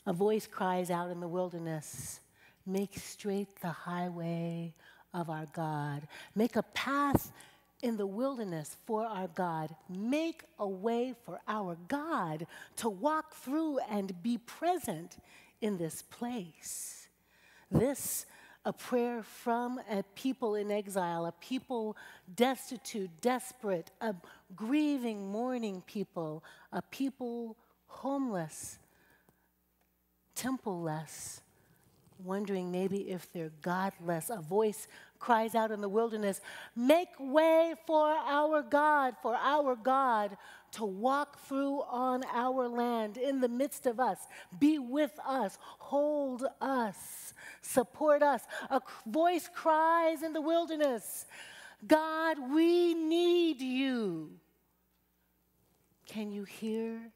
A voice cries out in the wilderness, make straight the highway of our God. Make a path in the wilderness for our God. Make a way for our God to walk through and be present in this place. This, a prayer from a people in exile, a people destitute, desperate, a grieving, mourning people, a people homeless, temple-less, wondering maybe if they're godless. A voice cries out in the wilderness, make way for our God to walk through on our land, in the midst of us, be with us, hold us, support us. A voice cries in the wilderness, God, we need you. Can you hear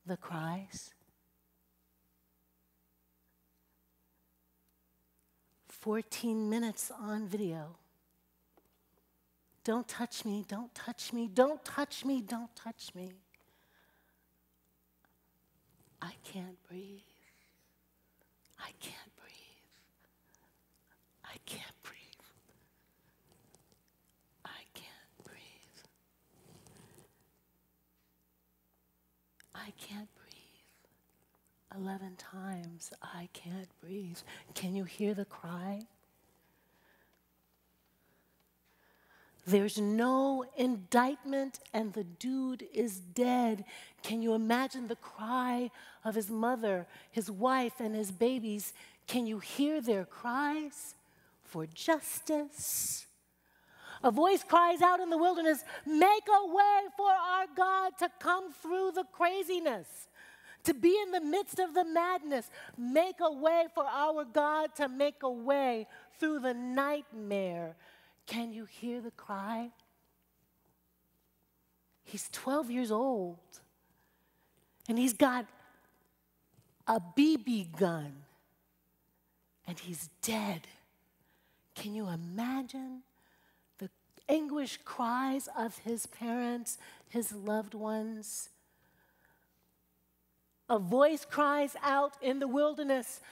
the cries? 14 minutes on video. Don't touch me, don't touch me, don't touch me, don't touch me. I can't breathe. I can't breathe. I can't breathe. I can't breathe. I can't breathe. 11 times, I can't breathe. Can you hear the cry? There's no indictment and the dude is dead. Can you imagine the cry of his mother, his wife, and his babies? Can you hear their cries for justice? A voice cries out in the wilderness, make a way for our God to come through the craziness, to be in the midst of the madness. Make a way for our God to make a way through the nightmare. Can you hear the cry? He's 12 years old, and he's got a BB gun, and he's dead. Can you imagine the anguish cries of his parents, his loved ones? A voice cries out in the wilderness,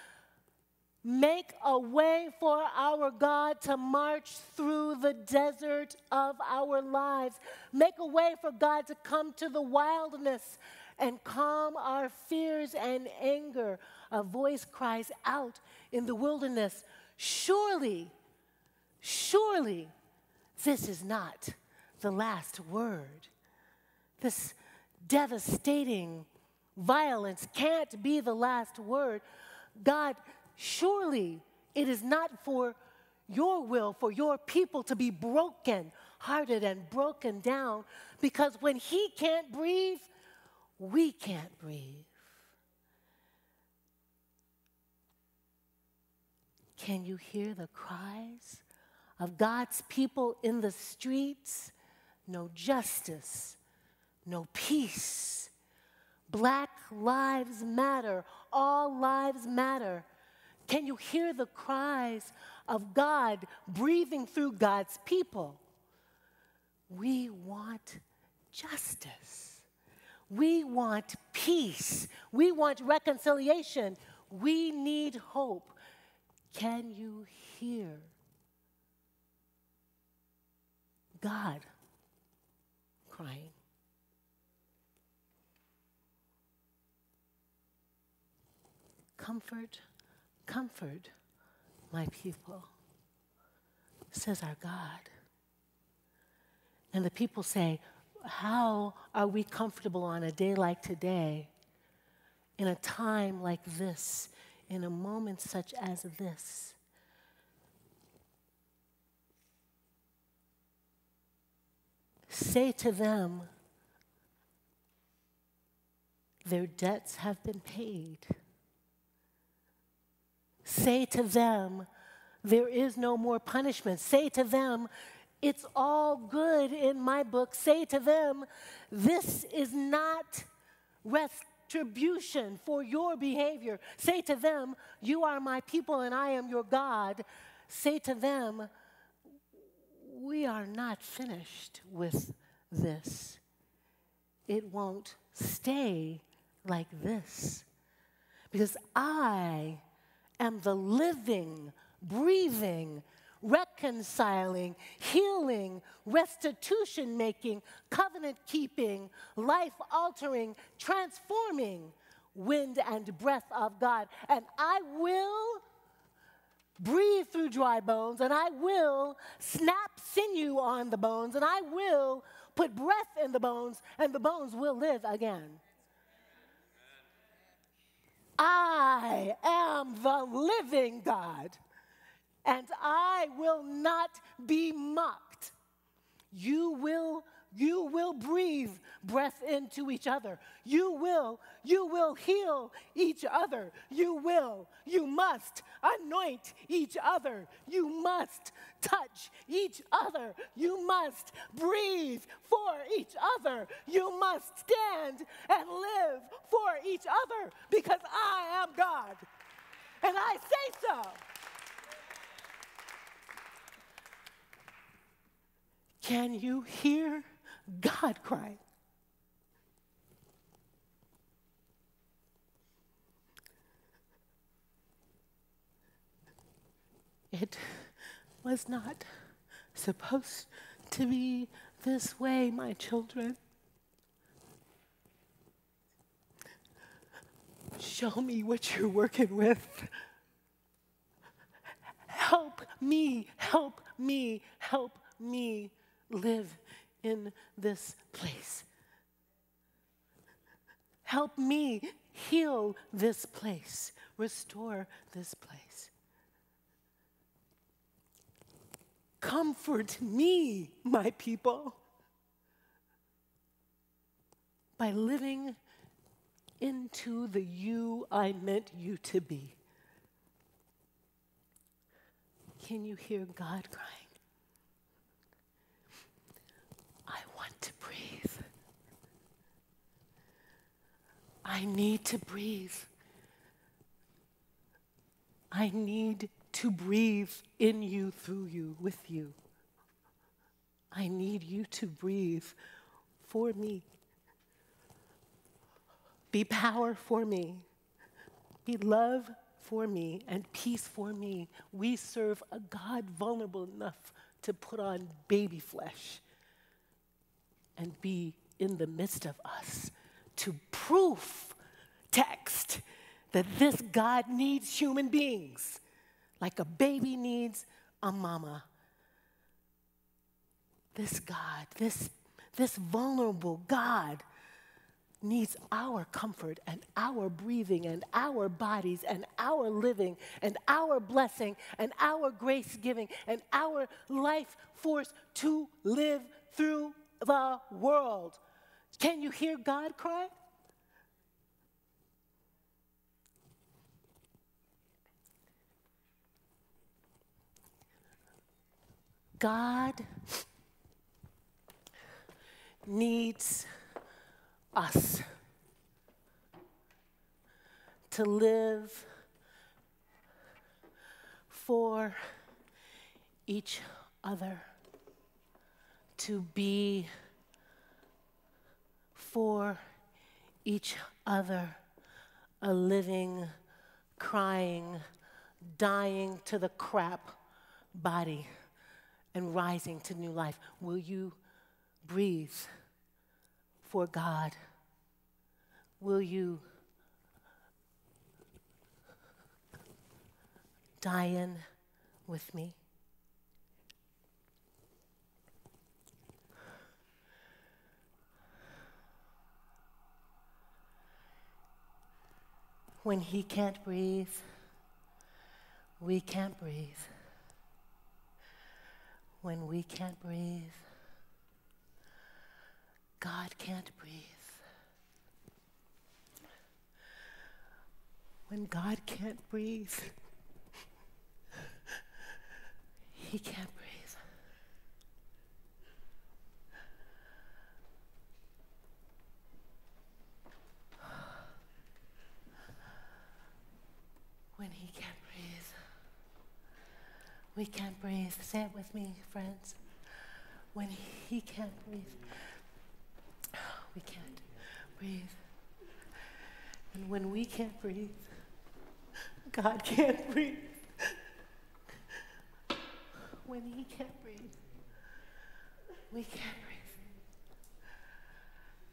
make a way for our God to march through the desert of our lives. Make a way for God to come to the wilderness and calm our fears and anger. A voice cries out in the wilderness, surely, surely, this is not the last word. This devastating violence can't be the last word. God, surely it is not for your will, for your people to be broken hearted and broken down, because when he can't breathe, we can't breathe. Can you hear the cries of God's people in the streets? No justice, no peace. Black lives matter. All lives matter. Can you hear the cries of God breathing through God's people? We want justice. We want peace. We want reconciliation. We need hope. Can you hear God crying? Comfort, comfort my people, says our God. And the people say, how are we comfortable on a day like today, in a time like this, in a moment such as this? Say to them, their debts have been paid. Say to them, there is no more punishment. Say to them, it's all good in my book. Say to them, this is not retribution for your behavior. Say to them, you are my people and I am your God. Say to them, we are not finished with this. It won't stay like this. Because I am the living, breathing, reconciling, healing, restitution-making, covenant-keeping, life-altering, transforming wind and breath of God. And I will breathe through dry bones, and I will snap sinew on the bones, and I will put breath in the bones, and the bones will live again. I am the living God, and I will not be mocked. You will breathe breath into each other. You will heal each other. You must anoint each other. You must touch each other. You must breathe for each other. You must stand and live for each other, because I am God, and I say so. Can you hear God crying? It was not supposed to be this way, my children. Show me what you're working with. Help me, help me, help me live in this place. Help me heal this place, restore this place. Comfort me, my people, by living into the you I meant you to be. Can you hear God crying? I want to breathe. I need to breathe. I need to breathe in you, through you, with you. I need you to breathe for me. Be power for me. Be love for me and peace for me. We serve a God vulnerable enough to put on baby flesh and be in the midst of us, to proof text that this God needs human beings like a baby needs a mama. This God, this vulnerable God needs our comfort and our breathing and our bodies and our living and our blessing and our grace giving and our life force to live through the world. Can you hear God cry? God needs us to live for each other, to be for each other, a living, crying, dying to the crap body and rising to new life. Will you breathe for God? Will you die in with me? When he can't breathe, we can't breathe. When we can't breathe, God can't breathe. When God can't breathe, he can't breathe. When he can't breathe, we can't breathe. Say it with me, friends. When he can't breathe, we can't breathe. And when we can't breathe, God can't breathe. When he can't breathe, we can't breathe.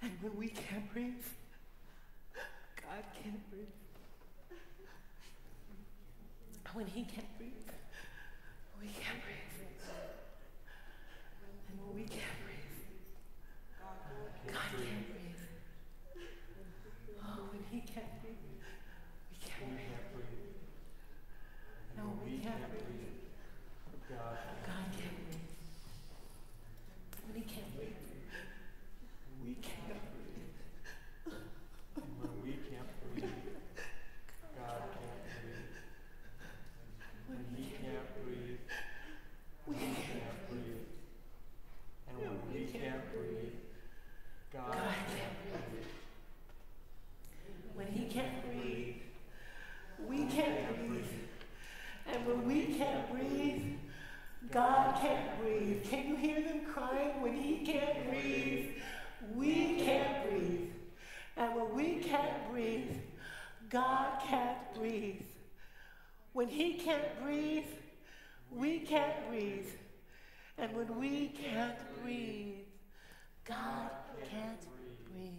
And when we can't breathe, God can't breathe. When he can't breathe, we can't breathe. And when we can't breathe, God can't breathe. Oh, when he can't breathe, we can't breathe. And when we can't breathe, God can't breathe. When he can't breathe, we can't breathe. And when we can't breathe, God can't breathe. When he can't breathe, we can't breathe. And when we can't breathe, God can't breathe. When he can't breathe, we can't breathe. And when we can't breathe, God can't breathe. Can you hear them crying? When he can't breathe, we can't breathe. And when we can't breathe, God can't breathe. When he can't breathe, we can't breathe. And when we can't breathe, God can't breathe.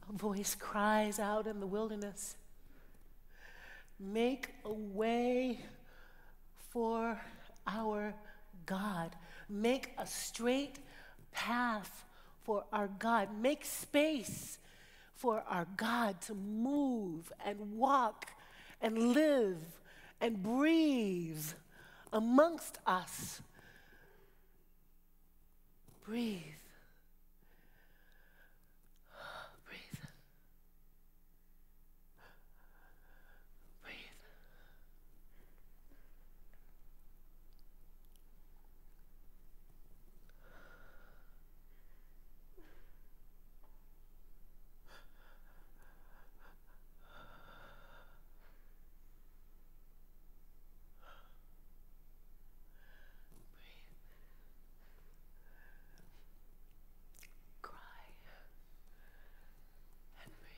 A voice cries out in the wilderness, make a way for our God. Make a straight path for our God. Make space for our God to move and walk and live and breathe amongst us. Breathe. Breathe. Breathe. Cry and breathe.